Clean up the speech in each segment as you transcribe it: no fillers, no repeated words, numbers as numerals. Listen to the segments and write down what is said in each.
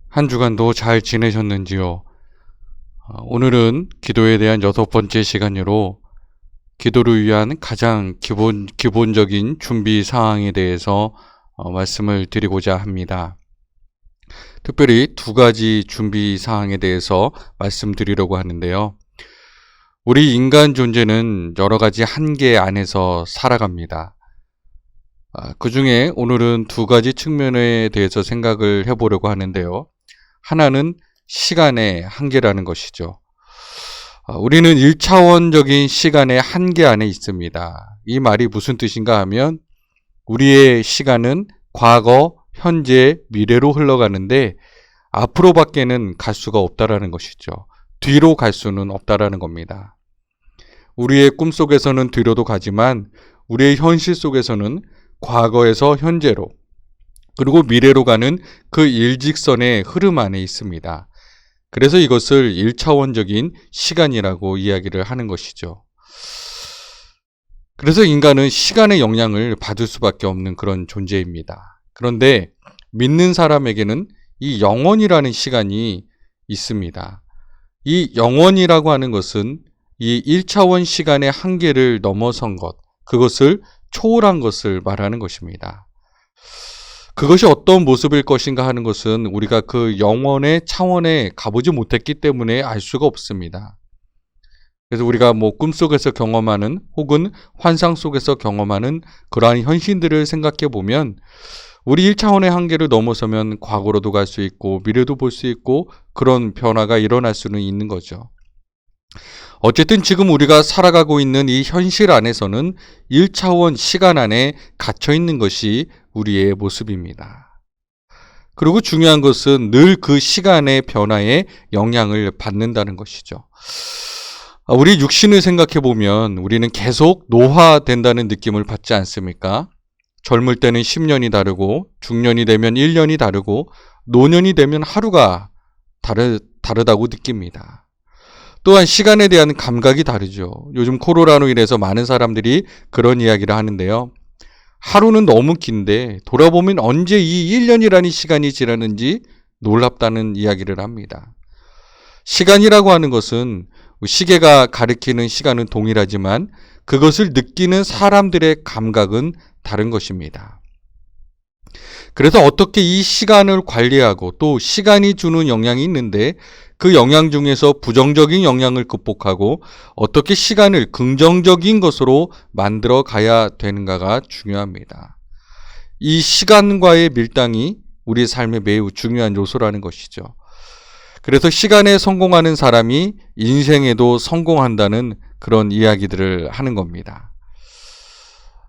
한 주간도 잘 지내셨는지요? 오늘은 기도에 대한 6번째 시간으로 기도를 위한 가장 기본적인 준비 사항에 대해서 말씀을 드리고자 합니다. 특별히 2가지 준비 사항에 대해서 말씀드리려고 하는데요. 우리 인간 존재는 여러 가지 한계 안에서 살아갑니다. 그 중에 오늘은 2가지 측면에 대해서 생각을 해보려고 하는데요. 하나는 시간의 한계라는 것이죠. 우리는 1차원적인 시간의 한계 안에 있습니다. 이 말이 무슨 뜻인가 하면 우리의 시간은 과거, 현재, 미래로 흘러가는데 앞으로 밖에는 갈 수가 없다라는 것이죠. 뒤로 갈 수는 없다라는 겁니다. 우리의 꿈속에서는 뒤로도 가지만 우리의 현실 속에서는 과거에서 현재로 그리고 미래로 가는 그 일직선의 흐름 안에 있습니다. 그래서 이것을 1차원적인 시간이라고 이야기를 하는 것이죠. 그래서 인간은 시간의 영향을 받을 수밖에 없는 그런 존재입니다. 그런데 믿는 사람에게는 이 영원이라는 시간이 있습니다. 이 영원이라고 하는 것은 이 1차원 시간의 한계를 넘어선 것, 그것을 초월한 것을 말하는 것입니다. 그것이 어떤 모습일 것인가 하는 것은 우리가 그 영원의 차원에 가보지 못했기 때문에 알 수가 없습니다. 그래서 우리가 꿈속에서 경험하는 혹은 환상 속에서 경험하는 그러한 현실들을 생각해 보면 우리 1차원의 한계를 넘어서면 과거로도 갈 수 있고 미래도 볼 수 있고 그런 변화가 일어날 수는 있는 거죠. 어쨌든 지금 우리가 살아가고 있는 이 현실 안에서는 1차원 시간 안에 갇혀 있는 것이 우리의 모습입니다. 그리고 중요한 것은 늘 그 시간의 변화에 영향을 받는다는 것이죠. 우리 육신을 생각해 보면 우리는 계속 노화된다는 느낌을 받지 않습니까? 젊을 때는 10년이 다르고 중년이 되면 1년이 다르고 노년이 되면 하루가 다르다고 느낍니다. 또한 시간에 대한 감각이 다르죠. 요즘 코로나로 인해서 많은 사람들이 그런 이야기를 하는데요. 하루는 너무 긴데 돌아보면 언제 이 1년이라는 시간이 지났는지 놀랍다는 이야기를 합니다. 시간이라고 하는 것은 시계가 가리키는 시간은 동일하지만 그것을 느끼는 사람들의 감각은 다른 것입니다. 그래서 어떻게 이 시간을 관리하고 또 시간이 주는 영향이 있는데 그 영향 중에서 부정적인 영향을 극복하고 어떻게 시간을 긍정적인 것으로 만들어 가야 되는가가 중요합니다. 이 시간과의 밀당이 우리 삶에 매우 중요한 요소라는 것이죠. 그래서 시간에 성공하는 사람이 인생에도 성공한다는 그런 이야기들을 하는 겁니다.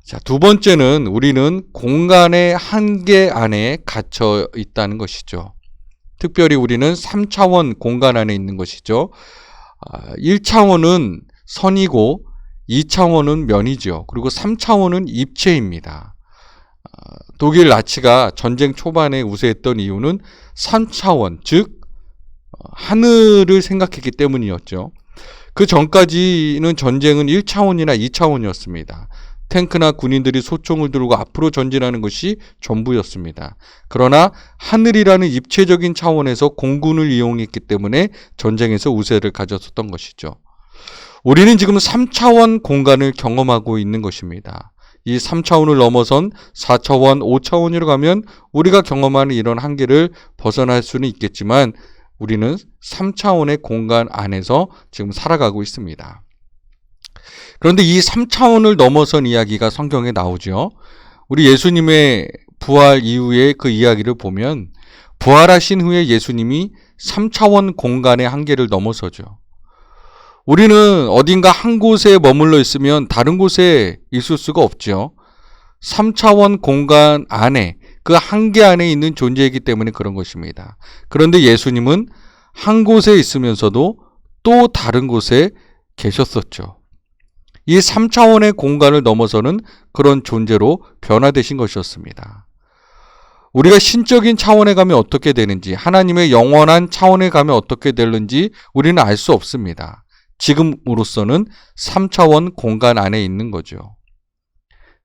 자, 2번째는 우리는 공간의 한계 안에 갇혀 있다는 것이죠. 특별히 우리는 3차원 공간 안에 있는 것이죠. 1차원은 선이고 2차원은 면이죠. 그리고 3차원은 입체입니다. 독일 나치가 전쟁 초반에 우세했던 이유는 3차원, 즉 하늘을 생각했기 때문이었죠. 그 전까지는 전쟁은 1차원이나 2차원이었습니다. 탱크나 군인들이 소총을 들고 앞으로 전진하는 것이 전부였습니다. 그러나 하늘이라는 입체적인 차원에서 공군을 이용했기 때문에 전쟁에서 우세를 가졌었던 것이죠. 우리는 지금 3차원 공간을 경험하고 있는 것입니다. 이 3차원을 넘어선 4차원, 5차원으로 가면 우리가 경험하는 이런 한계를 벗어날 수는 있겠지만 우리는 3차원의 공간 안에서 지금 살아가고 있습니다. 그런데 이 3차원을 넘어선 이야기가 성경에 나오죠. 우리 예수님의 부활 이후에 그 이야기를 보면 부활하신 후에 예수님이 3차원 공간의 한계를 넘어서죠. 우리는 어딘가 한 곳에 머물러 있으면 다른 곳에 있을 수가 없죠. 3차원 공간 안에 그 한계 안에 있는 존재이기 때문에 그런 것입니다. 그런데 예수님은 한 곳에 있으면서도 또 다른 곳에 계셨었죠. 이 3차원의 공간을 넘어서는 그런 존재로 변화되신 것이었습니다. 우리가 신적인 차원에 가면 어떻게 되는지, 하나님의 영원한 차원에 가면 어떻게 되는지 우리는 알 수 없습니다. 지금으로서는 3차원 공간 안에 있는 거죠.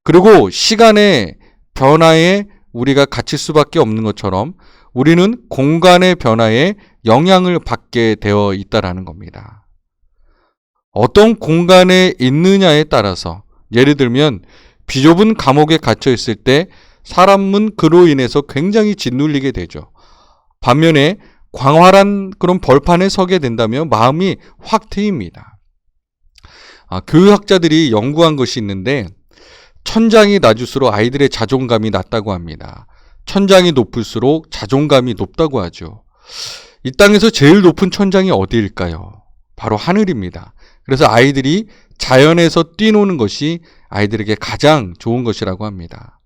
그리고 시간의 변화에 우리가 갇힐 수밖에 없는 것처럼 우리는 공간의 변화에 영향을 받게 되어 있다라는 겁니다. 어떤 공간에 있느냐에 따라서, 예를 들면 비좁은 감옥에 갇혀 있을 때 사람은 그로 인해서 굉장히 짓눌리게 되죠. 반면에 광활한 그런 벌판에 서게 된다면 마음이 확 트입니다. 교육학자들이 연구한 것이 있는데, 천장이 낮을수록 아이들의 자존감이 낮다고 합니다. 천장이 높을수록 자존감이 높다고 하죠. 이 땅에서 제일 높은 천장이 어디일까요? 바로 하늘입니다. 그래서 아이들이 자연에서 뛰노는 것이 아이들에게 가장 좋은 것이라고 합니다.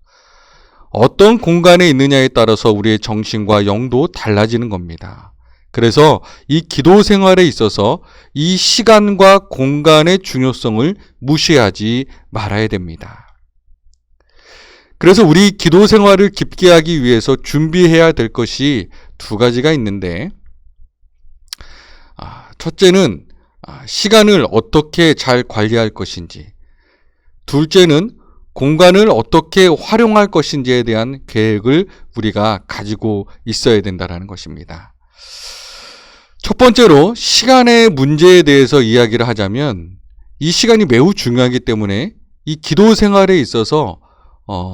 어떤 공간에 있느냐에 따라서 우리의 정신과 영도 달라지는 겁니다. 그래서 이 기도 생활에 있어서 이 시간과 공간의 중요성을 무시하지 말아야 됩니다. 그래서 우리 기도 생활을 깊게 하기 위해서 준비해야 될 것이 두 가지가 있는데, 첫째는 시간을 어떻게 잘 관리할 것인지, 둘째는 공간을 어떻게 활용할 것인지에 대한 계획을 우리가 가지고 있어야 된다는 것입니다. 첫 번째로 시간의 문제에 대해서 이야기를 하자면, 이 시간이 매우 중요하기 때문에 이 기도 생활에 있어서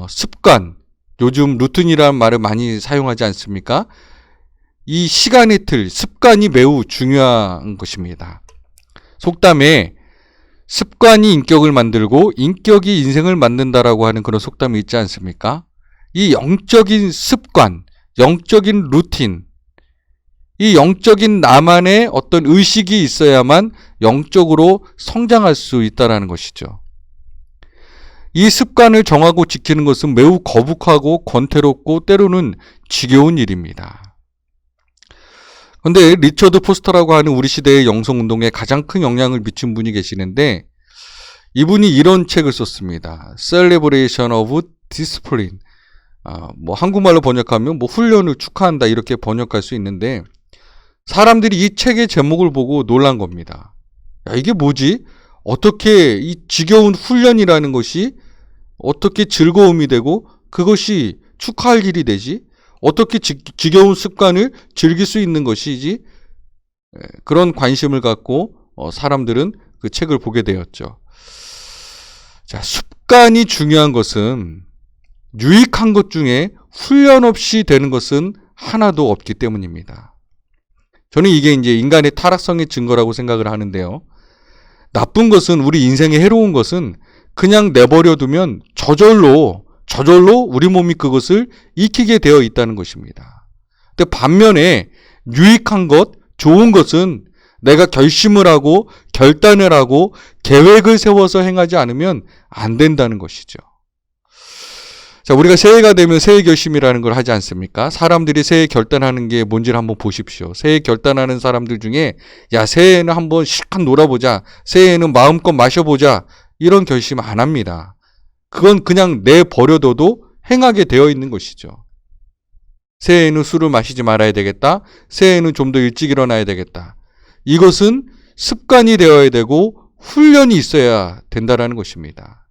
습관, 요즘 루틴이라는 말을 많이 사용하지 않습니까? 이 시간의 틀, 습관이 매우 중요한 것입니다. 속담에 습관이 인격을 만들고 인격이 인생을 만든다라고 하는 그런 속담이 있지 않습니까? 이 영적인 습관, 영적인 루틴, 이 영적인 나만의 어떤 의식이 있어야만 영적으로 성장할 수 있다는 것이죠. 이 습관을 정하고 지키는 것은 매우 거북하고 권태롭고 때로는 지겨운 일입니다. 그런데 리처드 포스터라고 하는 우리 시대의 영성운동에 가장 큰 영향을 미친 분이 계시는데, 이분이 이런 책을 썼습니다. Celebration of Discipline. 한국말로 번역하면 훈련을 축하한다 이렇게 번역할 수 있는데, 사람들이 이 책의 제목을 보고 놀란 겁니다. 야, 이게 뭐지? 어떻게 이 지겨운 훈련이라는 것이 어떻게 즐거움이 되고 그것이 축하할 일이 되지? 어떻게 지겨운 습관을 즐길 수 있는 것이지? 그런 관심을 갖고 사람들은 그 책을 보게 되었죠. 자, 습관이 중요한 것은 유익한 것 중에 훈련 없이 되는 것은 하나도 없기 때문입니다. 저는 이게 이제 인간의 타락성의 증거라고 생각을 하는데요. 나쁜 것은, 우리 인생에 해로운 것은 그냥 내버려 두면 저절로 우리 몸이 그것을 익히게 되어 있다는 것입니다. 근데 반면에 유익한 것, 좋은 것은 내가 결심을 하고 결단을 하고 계획을 세워서 행하지 않으면 안 된다는 것이죠. 자, 우리가 새해가 되면 새해 결심이라는 걸 하지 않습니까? 사람들이 새해 결단하는 게 뭔지를 한번 보십시오. 새해 결단하는 사람들 중에 야, 새해에는 한번 실컷 놀아보자, 새해에는 마음껏 마셔보자, 이런 결심 안 합니다. 그건 그냥 내버려둬도 행하게 되어 있는 것이죠. 새해에는 술을 마시지 말아야 되겠다, 새해에는 좀 더 일찍 일어나야 되겠다. 이것은 습관이 되어야 되고 훈련이 있어야 된다는 것입니다.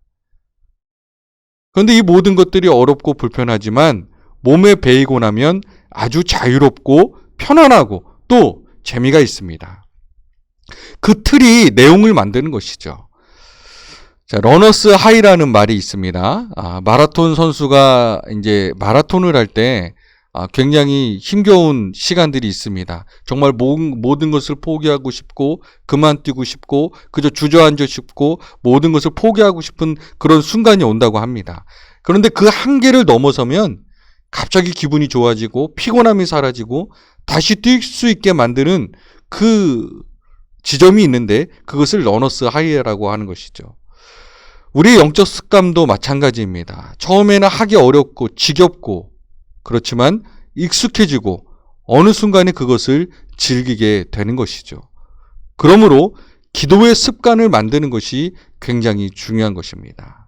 그런데 이 모든 것들이 어렵고 불편하지만 몸에 배이고 나면 아주 자유롭고 편안하고 또 재미가 있습니다. 그 틀이 내용을 만드는 것이죠. 자, 러너스 하이라는 말이 있습니다. 마라톤 선수가 이제 마라톤을 할 때 굉장히 힘겨운 시간들이 있습니다. 정말 모든 것을 포기하고 싶고 그만 뛰고 싶고 그저 주저앉아 싶고 모든 것을 포기하고 싶은 그런 순간이 온다고 합니다. 그런데 그 한계를 넘어서면 갑자기 기분이 좋아지고 피곤함이 사라지고 다시 뛸 수 있게 만드는 그 지점이 있는데, 그것을 러너스 하이라고 하는 것이죠. 우리의 영적 습관도 마찬가지입니다. 처음에는 하기 어렵고 지겹고 그렇지만 익숙해지고 어느 순간에 그것을 즐기게 되는 것이죠. 그러므로 기도의 습관을 만드는 것이 굉장히 중요한 것입니다.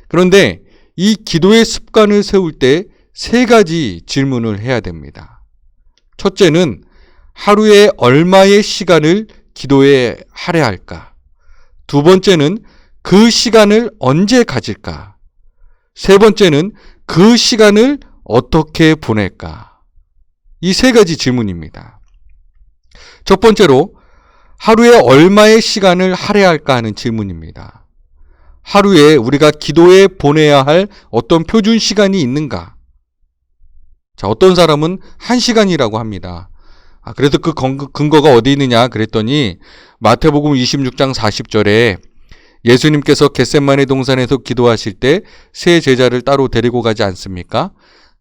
그런데 이 기도의 습관을 세울 때 세 가지 질문을 해야 됩니다. 첫째는 하루에 얼마의 시간을 기도에 할애할까? 두 번째는 그 시간을 언제 가질까? 세 번째는 그 시간을 어떻게 보낼까? 이 세 가지 질문입니다. 첫 번째로 하루에 얼마의 시간을 할애할까 하는 질문입니다. 하루에 우리가 기도에 보내야 할 어떤 표준 시간이 있는가? 자, 어떤 사람은 1시간이라고 합니다. 그래서 그 근거가 어디 있느냐 그랬더니 마태복음 26장 40절에 예수님께서 겟세마네 동산에서 기도하실 때 세 제자를 따로 데리고 가지 않습니까?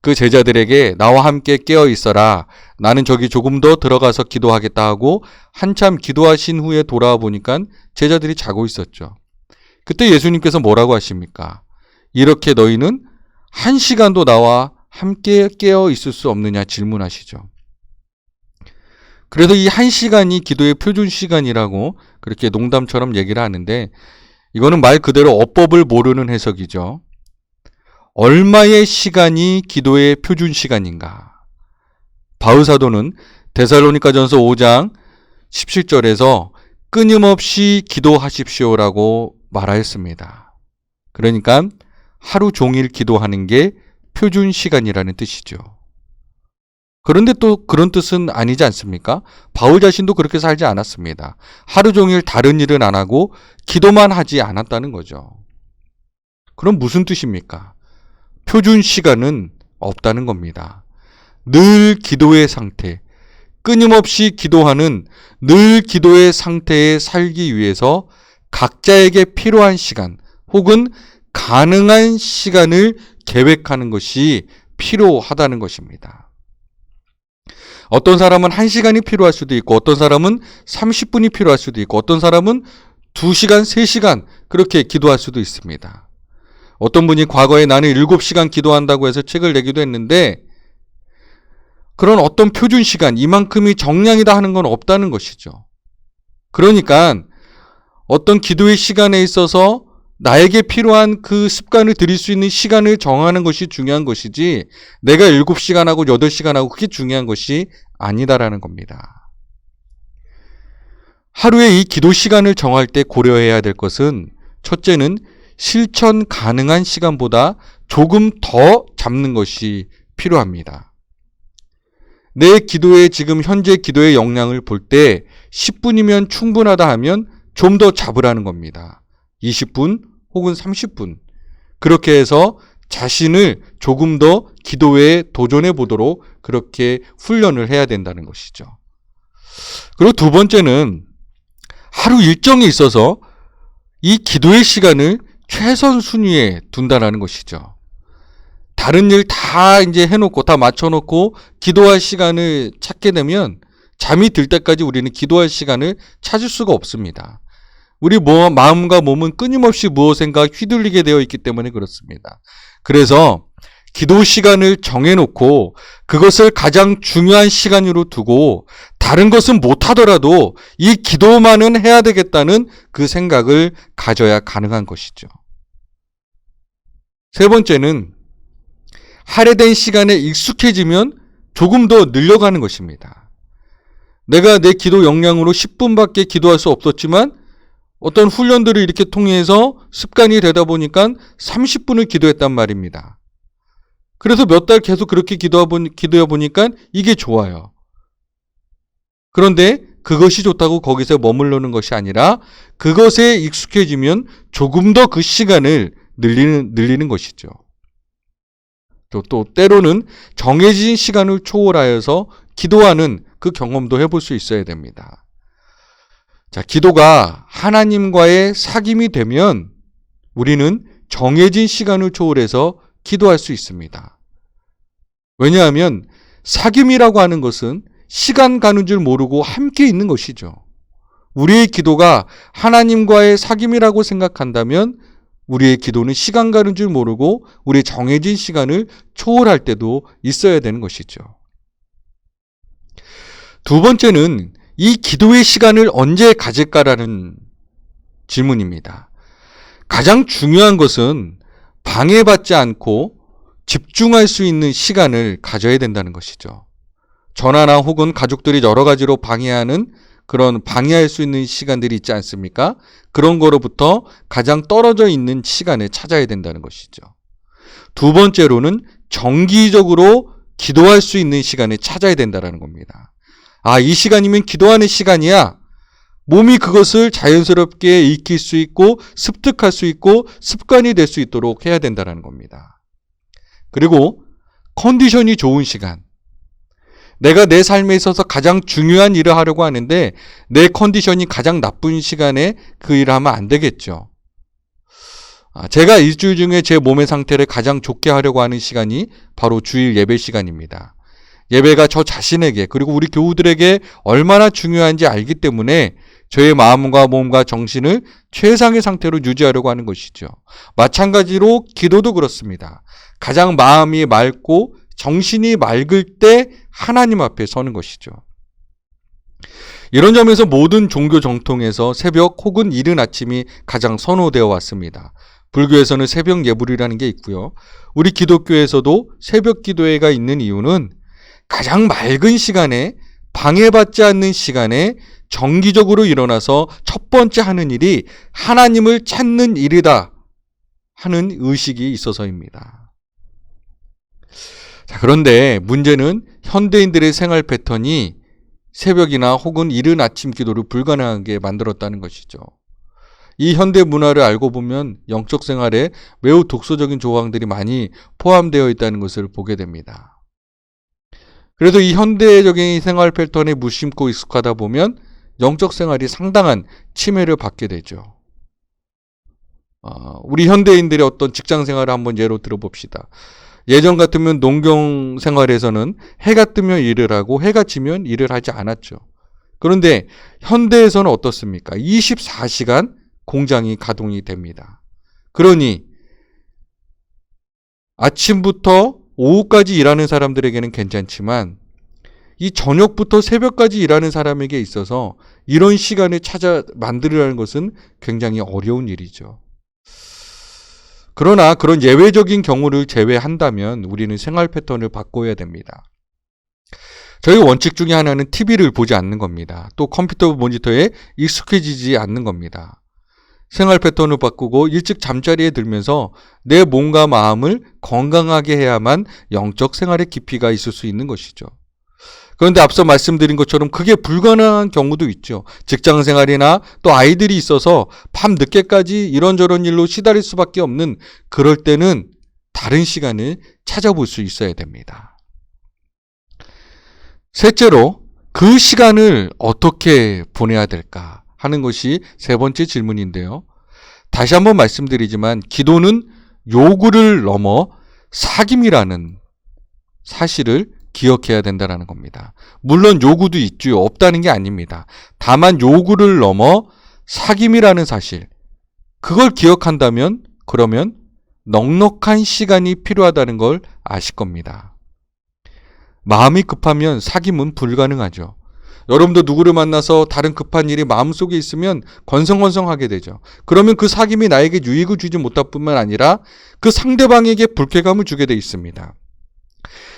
그 제자들에게 나와 함께 깨어 있어라. 나는 저기 조금 더 들어가서 기도하겠다 하고 한참 기도하신 후에 돌아와 보니까 제자들이 자고 있었죠. 그때 예수님께서 뭐라고 하십니까? 이렇게 너희는 1시간도 나와 함께 깨어 있을 수 없느냐 질문하시죠. 그래서 이 1시간이 기도의 표준 시간이라고 그렇게 농담처럼 얘기를 하는데 이거는 말 그대로 어법을 모르는 해석이죠. 얼마의 시간이 기도의 표준 시간인가? 바울 사도는 데살로니가전서 5장 17절에서 끊임없이 기도하십시오라고 말하였습니다. 그러니까 하루 종일 기도하는 게 표준 시간이라는 뜻이죠. 그런데 또 그런 뜻은 아니지 않습니까? 바울 자신도 그렇게 살지 않았습니다. 하루 종일 다른 일은 안 하고 기도만 하지 않았다는 거죠. 그럼 무슨 뜻입니까? 표준 시간은 없다는 겁니다. 늘 기도의 상태, 끊임없이 기도하는 늘 기도의 상태에 살기 위해서 각자에게 필요한 시간 혹은 가능한 시간을 계획하는 것이 필요하다는 것입니다. 어떤 사람은 1시간이 필요할 수도 있고 어떤 사람은 30분이 필요할 수도 있고 어떤 사람은 2시간, 3시간 그렇게 기도할 수도 있습니다. 어떤 분이 과거에 나는 7시간 기도한다고 해서 책을 내기도 했는데 그런 어떤 표준 시간, 이만큼이 정량이다 하는 건 없다는 것이죠. 그러니까 어떤 기도의 시간에 있어서 나에게 필요한 그 습관을 들일 수 있는 시간을 정하는 것이 중요한 것이지 내가 7시간하고 8시간하고 그게 중요한 것이 아니다라는 겁니다. 하루에 이 기도 시간을 정할 때 고려해야 될 것은 첫째는 실천 가능한 시간보다 조금 더 잡는 것이 필요합니다. 내 기도의 지금 현재 기도의 역량을 볼 때 10분이면 충분하다 하면 좀 더 잡으라는 겁니다. 20분 혹은 30분 그렇게 해서 자신을 조금 더 기도에 도전해 보도록 그렇게 훈련을 해야 된다는 것이죠. 그리고 두 번째는 하루 일정이 있어서 이 기도의 시간을 최선 순위에 둔다라는 것이죠. 다른 일 다 이제 해놓고 다 맞춰놓고 기도할 시간을 찾게 되면 잠이 들 때까지 우리는 기도할 시간을 찾을 수가 없습니다. 우리 마음과 몸은 끊임없이 무엇인가 휘둘리게 되어 있기 때문에 그렇습니다. 그래서 기도 시간을 정해놓고 그것을 가장 중요한 시간으로 두고 다른 것은 못하더라도 이 기도만은 해야 되겠다는 그 생각을 가져야 가능한 것이죠. 세 번째는 할애된 시간에 익숙해지면 조금 더 늘려가는 것입니다. 내가 내 기도 역량으로 10분밖에 기도할 수 없었지만 어떤 훈련들을 이렇게 통해서 습관이 되다 보니까 30분을 기도했단 말입니다. 그래서 몇 달 계속 그렇게 기도해 보니까 이게 좋아요. 그런데 그것이 좋다고 거기서 머무르는 것이 아니라 그것에 익숙해지면 조금 더 그 시간을 늘리는 것이죠. 또 때로는 정해진 시간을 초월하여서 기도하는 그 경험도 해볼 수 있어야 됩니다. 자, 기도가 하나님과의 사귐이 되면 우리는 정해진 시간을 초월해서 기도할 수 있습니다. 왜냐하면 사귐이라고 하는 것은 시간 가는 줄 모르고 함께 있는 것이죠. 우리의 기도가 하나님과의 사귐이라고 생각한다면 우리의 기도는 시간 가는 줄 모르고 우리의 정해진 시간을 초월할 때도 있어야 되는 것이죠. 두 번째는 이 기도의 시간을 언제 가질까라는 질문입니다. 가장 중요한 것은 방해받지 않고 집중할 수 있는 시간을 가져야 된다는 것이죠. 전화나 혹은 가족들이 여러 가지로 방해할 수 있는 시간들이 있지 않습니까? 그런 거로부터 가장 떨어져 있는 시간을 찾아야 된다는 것이죠. 두 번째로는 정기적으로 기도할 수 있는 시간을 찾아야 된다는 겁니다. 이 시간이면 기도하는 시간이야. 몸이 그것을 자연스럽게 익힐 수 있고 습득할 수 있고 습관이 될 수 있도록 해야 된다는 겁니다. 그리고 컨디션이 좋은 시간. 내가 내 삶에 있어서 가장 중요한 일을 하려고 하는데 내 컨디션이 가장 나쁜 시간에 그 일을 하면 안 되겠죠. 제가 일주일 중에 제 몸의 상태를 가장 좋게 하려고 하는 시간이 바로 주일 예배 시간입니다. 예배가 저 자신에게 그리고 우리 교우들에게 얼마나 중요한지 알기 때문에 저의 마음과 몸과 정신을 최상의 상태로 유지하려고 하는 것이죠. 마찬가지로 기도도 그렇습니다. 가장 마음이 맑고 정신이 맑을 때 하나님 앞에 서는 것이죠. 이런 점에서 모든 종교 정통에서 새벽 혹은 이른 아침이 가장 선호되어 왔습니다. 불교에서는 새벽 예불이라는 게 있고요. 우리 기독교에서도 새벽 기도회가 있는 이유는 가장 맑은 시간에 방해받지 않는 시간에 정기적으로 일어나서 첫 번째 하는 일이 하나님을 찾는 일이다 하는 의식이 있어서입니다. 그런데 문제는 현대인들의 생활 패턴이 새벽이나 혹은 이른 아침 기도를 불가능하게 만들었다는 것이죠. 이 현대 문화를 알고 보면 영적 생활에 매우 독소적인 조항들이 많이 포함되어 있다는 것을 보게 됩니다. 그래서 이 현대적인 생활 패턴에 무심코 익숙하다 보면 영적 생활이 상당한 침해를 받게 되죠. 우리 현대인들의 어떤 직장 생활을 한번 예로 들어봅시다. 예전 같으면 농경 생활에서는 해가 뜨면 일을 하고 해가 지면 일을 하지 않았죠. 그런데 현대에서는 어떻습니까? 24시간 공장이 가동이 됩니다. 그러니 아침부터 오후까지 일하는 사람들에게는 괜찮지만 이 저녁부터 새벽까지 일하는 사람에게 있어서 이런 시간을 찾아 만들으라는 것은 굉장히 어려운 일이죠. 그러나 그런 예외적인 경우를 제외한다면 우리는 생활 패턴을 바꿔야 됩니다. 저희 원칙 중에 하나는 TV를 보지 않는 겁니다. 또 컴퓨터 모니터에 익숙해지지 않는 겁니다. 생활 패턴을 바꾸고 일찍 잠자리에 들면서 내 몸과 마음을 건강하게 해야만 영적 생활의 깊이가 있을 수 있는 것이죠. 그런데 앞서 말씀드린 것처럼 그게 불가능한 경우도 있죠. 직장 생활이나 또 아이들이 있어서 밤 늦게까지 이런저런 일로 시달릴 수밖에 없는 그럴 때는 다른 시간을 찾아볼 수 있어야 됩니다. 셋째로 그 시간을 어떻게 보내야 될까 하는 것이 세 번째 질문인데요. 다시 한번 말씀드리지만 기도는 요구를 넘어 사귐이라는 사실을 기억해야 된다는 겁니다. 물론 요구도 있죠. 없다는 게 아닙니다. 다만 요구를 넘어 사귐이라는 사실, 그걸 기억한다면 그러면 넉넉한 시간이 필요하다는 걸 아실 겁니다. 마음이 급하면 사귐은 불가능하죠. 여러분도 누구를 만나서 다른 급한 일이 마음속에 있으면 건성건성하게 되죠. 그러면 그 사귐이 나에게 유익을 주지 못할 뿐만 아니라 그 상대방에게 불쾌감을 주게 돼 있습니다.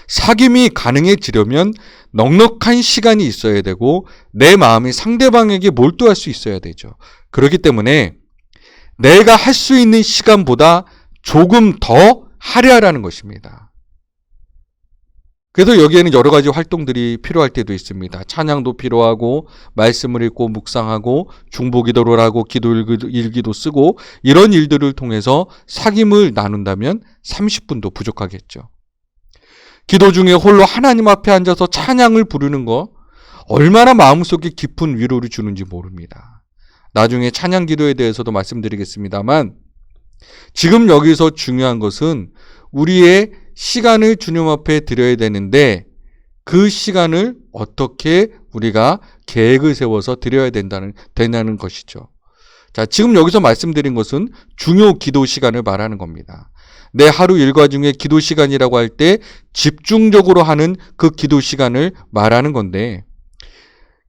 사귐이 가능해지려면 넉넉한 시간이 있어야 되고 내 마음이 상대방에게 몰두할 수 있어야 되죠. 그렇기 때문에 내가 할 수 있는 시간보다 조금 더 할애하라는 것입니다. 그래서 여기에는 여러 가지 활동들이 필요할 때도 있습니다. 찬양도 필요하고 말씀을 읽고 묵상하고 중보기도를 하고 기도 일기도 쓰고 이런 일들을 통해서 사귐을 나눈다면 30분도 부족하겠죠. 기도 중에 홀로 하나님 앞에 앉아서 찬양을 부르는 거 얼마나 마음속에 깊은 위로를 주는지 모릅니다. 나중에 찬양 기도에 대해서도 말씀드리겠습니다만 지금 여기서 중요한 것은 우리의 시간을 주님 앞에 드려야 되는데 그 시간을 어떻게 우리가 계획을 세워서 드려야 된다는 것이죠. 자, 지금 여기서 말씀드린 것은 중요 기도 시간을 말하는 겁니다. 내 하루 일과 중에 기도 시간이라고 할 때 집중적으로 하는 그 기도 시간을 말하는 건데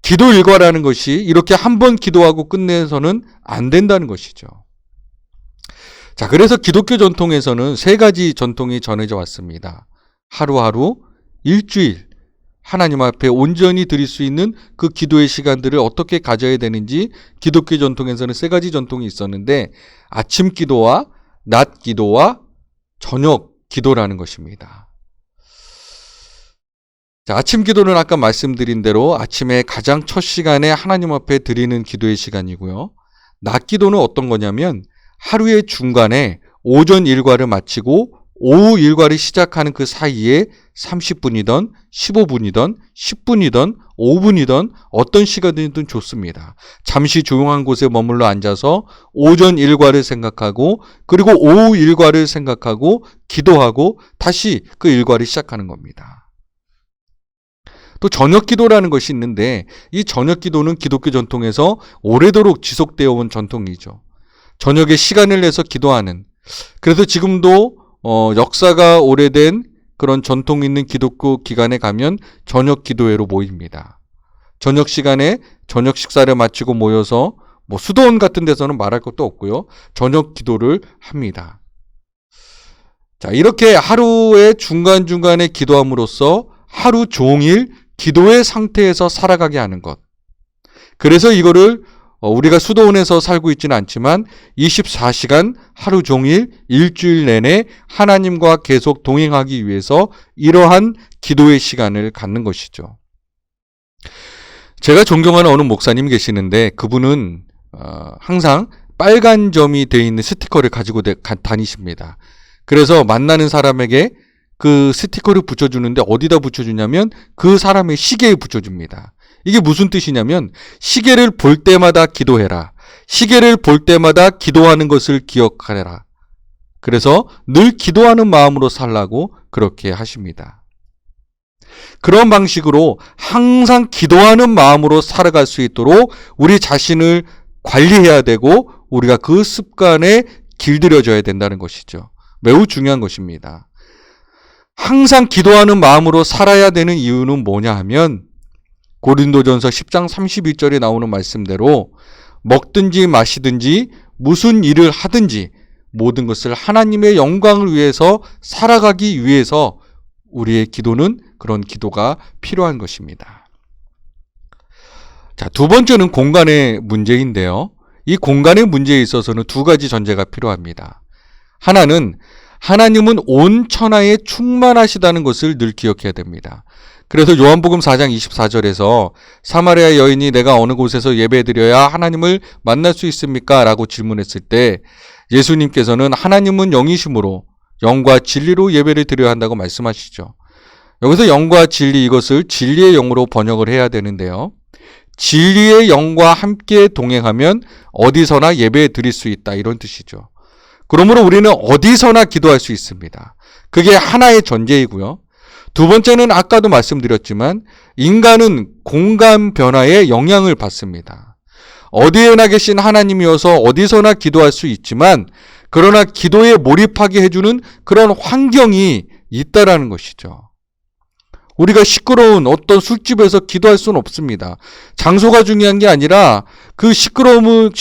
기도 일과라는 것이 이렇게 한 번 기도하고 끝내서는 안 된다는 것이죠. 자, 그래서 기독교 전통에서는 세 가지 전통이 전해져 왔습니다. 하루하루, 일주일, 하나님 앞에 온전히 드릴 수 있는 그 기도의 시간들을 어떻게 가져야 되는지 기독교 전통에서는 세 가지 전통이 있었는데 아침 기도와 낮 기도와 저녁 기도라는 것입니다. 자, 아침 기도는 아까 말씀드린 대로 아침에 가장 첫 시간에 하나님 앞에 드리는 기도의 시간이고요. 낮 기도는 어떤 거냐면 하루의 중간에 오전 일과를 마치고 오후 일과를 시작하는 그 사이에 30분이든 15분이든 10분이든 5분이든 어떤 시간이든 좋습니다. 잠시 조용한 곳에 머물러 앉아서 오전 일과를 생각하고 그리고 오후 일과를 생각하고 기도하고 다시 그 일과를 시작하는 겁니다. 또 저녁 기도라는 것이 있는데 이 저녁 기도는 기독교 전통에서 오래도록 지속되어 온 전통이죠. 저녁에 시간을 내서 기도하는, 그래서 지금도 역사가 오래된 그런 전통 있는 기독교 기관에 가면 저녁 기도회로 모입니다. 저녁 시간에 저녁 식사를 마치고 모여서 수도원 같은 데서는 말할 것도 없고요. 저녁 기도를 합니다. 자, 이렇게 하루의 중간중간에 기도함으로써 하루 종일 기도의 상태에서 살아가게 하는 것. 그래서 이거를 우리가 수도원에서 살고 있지는 않지만 24시간 하루 종일 일주일 내내 하나님과 계속 동행하기 위해서 이러한 기도의 시간을 갖는 것이죠. 제가 존경하는 어느 목사님 계시는데 그분은 항상 빨간 점이 되어 있는 스티커를 가지고 다니십니다. 그래서 만나는 사람에게 그 스티커를 붙여주는데 어디다 붙여주냐면 그 사람의 시계에 붙여줍니다. 이게 무슨 뜻이냐면 시계를 볼 때마다 기도해라. 시계를 볼 때마다 기도하는 것을 기억하라. 그래서 늘 기도하는 마음으로 살라고 그렇게 하십니다. 그런 방식으로 항상 기도하는 마음으로 살아갈 수 있도록 우리 자신을 관리해야 되고 우리가 그 습관에 길들여져야 된다는 것이죠. 매우 중요한 것입니다. 항상 기도하는 마음으로 살아야 되는 이유는 뭐냐 하면 고린도전서 10장 32절에 나오는 말씀대로 먹든지 마시든지 무슨 일을 하든지 모든 것을 하나님의 영광을 위해서 살아가기 위해서 우리의 기도는 그런 기도가 필요한 것입니다. 자, 두 번째는 공간의 문제인데요. 이 공간의 문제에 있어서는 두 가지 전제가 필요합니다. 하나는 하나님은 온 천하에 충만하시다는 것을 늘 기억해야 됩니다. 그래서 요한복음 4장 24절에서 사마리아 여인이 내가 어느 곳에서 예배드려야 하나님을 만날 수 있습니까? 라고 질문했을 때 예수님께서는 하나님은 영이심으로 영과 진리로 예배를 드려야 한다고 말씀하시죠. 여기서 영과 진리, 이것을 진리의 영으로 번역을 해야 되는데요. 진리의 영과 함께 동행하면 어디서나 예배 드릴 수 있다, 이런 뜻이죠. 그러므로 우리는 어디서나 기도할 수 있습니다. 그게 하나의 전제이고요. 두 번째는 아까도 말씀드렸지만 인간은 공간 변화에 영향을 받습니다. 어디에나 계신 하나님이어서 어디서나 기도할 수 있지만 그러나 기도에 몰입하게 해주는 그런 환경이 있다라는 것이죠. 우리가 시끄러운 어떤 술집에서 기도할 수는 없습니다. 장소가 중요한 게 아니라 그 시끄러움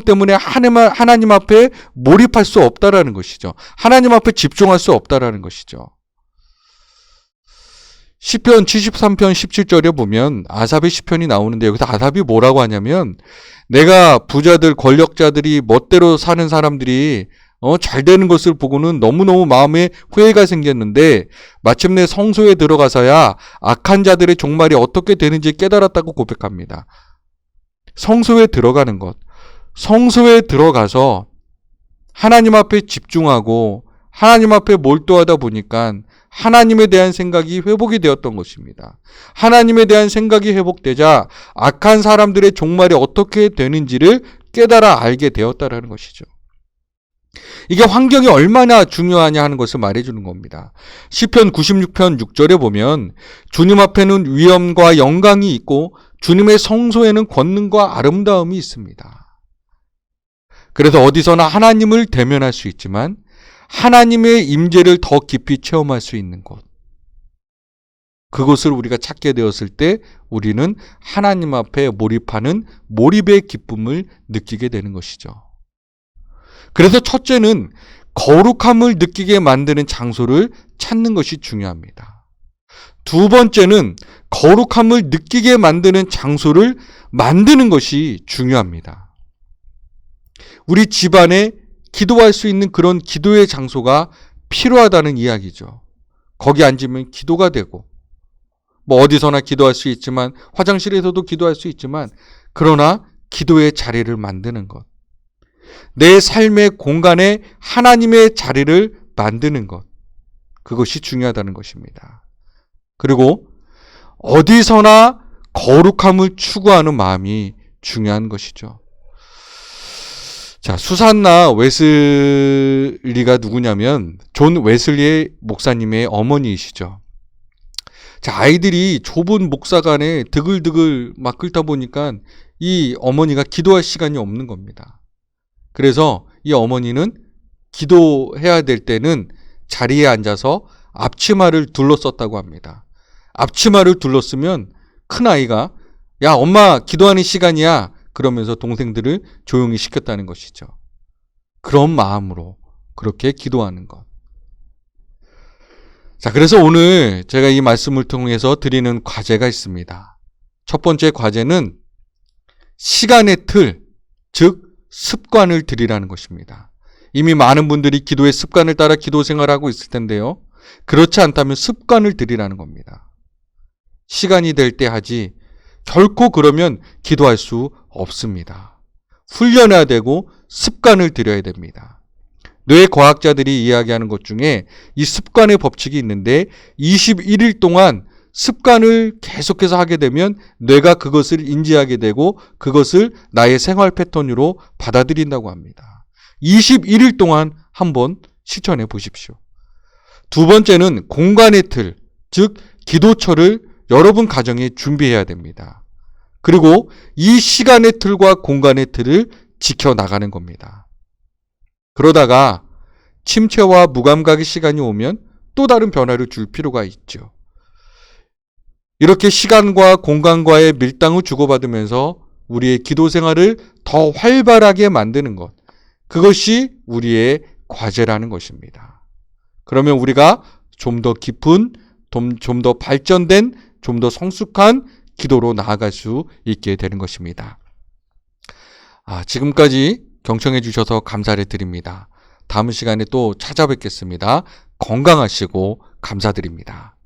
때문에 하나님 앞에 몰입할 수 없다라는 것이죠. 하나님 앞에 집중할 수 없다라는 것이죠. 시편 73편 17절에 보면 아삽의 시편이 나오는데 여기서 아삽이 뭐라고 하냐면 내가 부자들, 권력자들이 멋대로 사는 사람들이 잘 되는 것을 보고는 너무너무 마음에 후회가 생겼는데 마침내 성소에 들어가서야 악한 자들의 종말이 어떻게 되는지 깨달았다고 고백합니다. 성소에 들어가는 것, 성소에 들어가서 하나님 앞에 집중하고 하나님 앞에 몰두하다 보니까 하나님에 대한 생각이 회복이 되었던 것입니다. 하나님에 대한 생각이 회복되자 악한 사람들의 종말이 어떻게 되는지를 깨달아 알게 되었다라는 것이죠. 이게 환경이 얼마나 중요하냐 하는 것을 말해주는 겁니다. 시편 96편 6절에 보면 주님 앞에는 위엄과 영광이 있고 주님의 성소에는 권능과 아름다움이 있습니다. 그래서 어디서나 하나님을 대면할 수 있지만 하나님의 임재를 더 깊이 체험할 수 있는 곳, 그것을 우리가 찾게 되었을 때 우리는 하나님 앞에 몰입하는 몰입의 기쁨을 느끼게 되는 것이죠. 그래서 첫째는 거룩함을 느끼게 만드는 장소를 찾는 것이 중요합니다. 두 번째는 거룩함을 느끼게 만드는 장소를 만드는 것이 중요합니다. 우리 집안에 기도할 수 있는 그런 기도의 장소가 필요하다는 이야기죠. 거기 앉으면 기도가 되고 뭐 어디서나 기도할 수 있지만, 화장실에서도 기도할 수 있지만, 그러나 기도의 자리를 만드는 것. 내 삶의 공간에 하나님의 자리를 만드는 것. 그것이 중요하다는 것입니다. 그리고 어디서나 거룩함을 추구하는 마음이 중요한 것이죠. 자, 수산나 웨슬리가 누구냐면 존 웨슬리의 목사님의 어머니이시죠. 자, 아이들이 좁은 목사관에 드글드글 막 끓다 보니까 이 어머니가 기도할 시간이 없는 겁니다. 그래서 이 어머니는 기도해야 될 때는 자리에 앉아서 앞치마를 둘러썼다고 합니다. 앞치마를 둘러쓰면 큰아이가 야, 엄마 기도하는 시간이야. 그러면서 동생들을 조용히 시켰다는 것이죠. 그런 마음으로 그렇게 기도하는 것. 자, 그래서 오늘 제가 이 말씀을 통해서 드리는 과제가 있습니다. 첫 번째 과제는 시간의 틀, 즉 습관을 들이라는 것입니다. 이미 많은 분들이 기도의 습관을 따라 기도 생활하고 있을 텐데요. 그렇지 않다면 습관을 들이라는 겁니다. 시간이 될 때 하지 결코 그러면 기도할 수 없습니다. 훈련해야 되고 습관을 들여야 됩니다. 뇌과학자들이 이야기하는 것 중에 이 습관의 법칙이 있는데 21일 동안 습관을 계속해서 하게 되면 뇌가 그것을 인지하게 되고 그것을 나의 생활 패턴으로 받아들인다고 합니다. 21일 동안 한번 실천해 보십시오. 두 번째는 공간의 틀, 즉 기도처를 여러분 가정에 준비해야 됩니다. 그리고 이 시간의 틀과 공간의 틀을 지켜나가는 겁니다. 그러다가 침체와 무감각의 시간이 오면 또 다른 변화를 줄 필요가 있죠. 이렇게 시간과 공간과의 밀당을 주고받으면서 우리의 기도 생활을 더 활발하게 만드는 것. 그것이 우리의 과제라는 것입니다. 그러면 우리가 좀 더 깊은, 좀 더 발전된, 좀 더 성숙한 기도로 나아갈 수 있게 되는 것입니다. 지금까지 경청해 주셔서 감사를 드립니다. 다음 시간에 또 찾아뵙겠습니다. 건강하시고 감사드립니다.